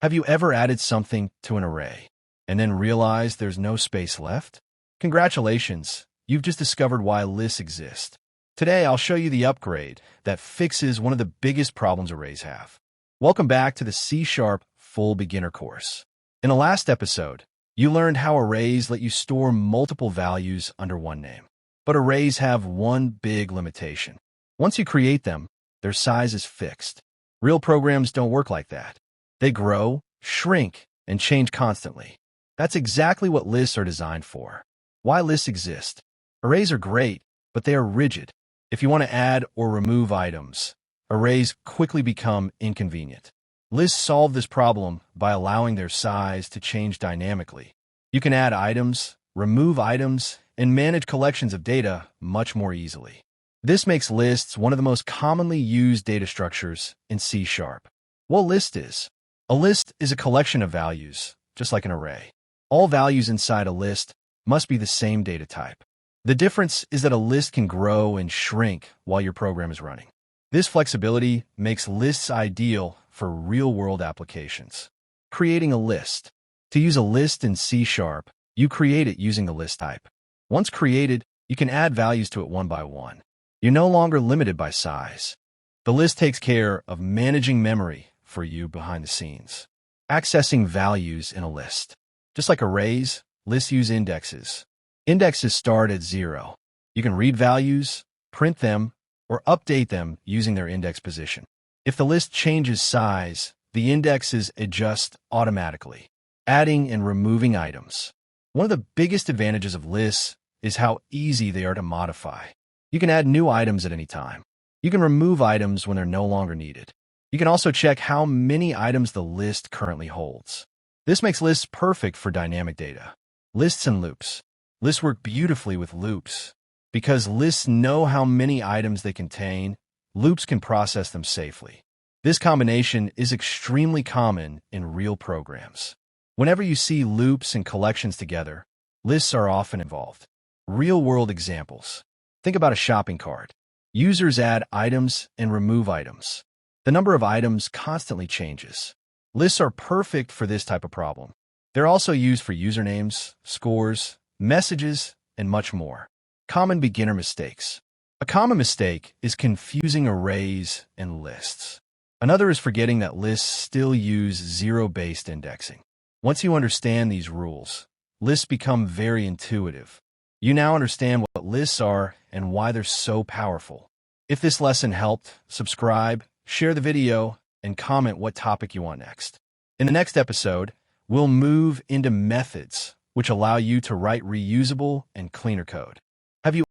Have you ever added something to an array and then realized there's no space left? Congratulations, you've just discovered why lists exist. Today, I'll show you the upgrade that fixes one of the biggest problems arrays have. Welcome back to the C# Full Beginner course. In the last episode, you learned how arrays let you store multiple values under one name. But arrays have one big limitation. Once you create them, their size is fixed. Real programs don't work like that. They grow, shrink, and change constantly. That's exactly what lists are designed for. Why lists exist? Arrays are great, but they are rigid. If you want to add or remove items, arrays quickly become inconvenient. Lists solve this problem by allowing their size to change dynamically. You can add items, remove items, and manage collections of data much more easily. This makes lists one of the most commonly used data structures in C#. What a list is? A list is a collection of values, just like an array. All values inside a list must be the same data type. The difference is that a list can grow and shrink while your program is running. This flexibility makes lists ideal for real-world applications. Creating a list. To use a list in C#, you create it using the list type. Once created, you can add values to it one by one. You're no longer limited by size. The list takes care of managing memory for you behind the scenes. Accessing values in a list. Just like arrays, lists use indexes. Indexes start at 0. You can read values, print them, or update them using their index position. If the list changes size, the indexes adjust automatically. Adding and removing items. One of the biggest advantages of lists is how easy they are to modify. You can add new items at any time. You can remove items when they're no longer needed. You can also check how many items the list currently holds. This makes lists perfect for dynamic data. Lists and loops. Lists work beautifully with loops. Because lists know how many items they contain, loops can process them safely. This combination is extremely common in real programs. Whenever you see loops and collections together, lists are often involved. Real-world examples. Think about a shopping cart. Users add items and remove items. The number of items constantly changes. Lists are perfect for this type of problem. They're also used for usernames, scores, messages, and much more. Common beginner mistakes. A common mistake is confusing arrays and lists. Another is forgetting that lists still use zero-based indexing. Once you understand these rules, lists become very intuitive. You now understand what lists are and why they're so powerful. If this lesson helped, subscribe, share the video, and comment what topic you want next. In the next episode, we'll move into methods which allow you to write reusable and cleaner code. Have you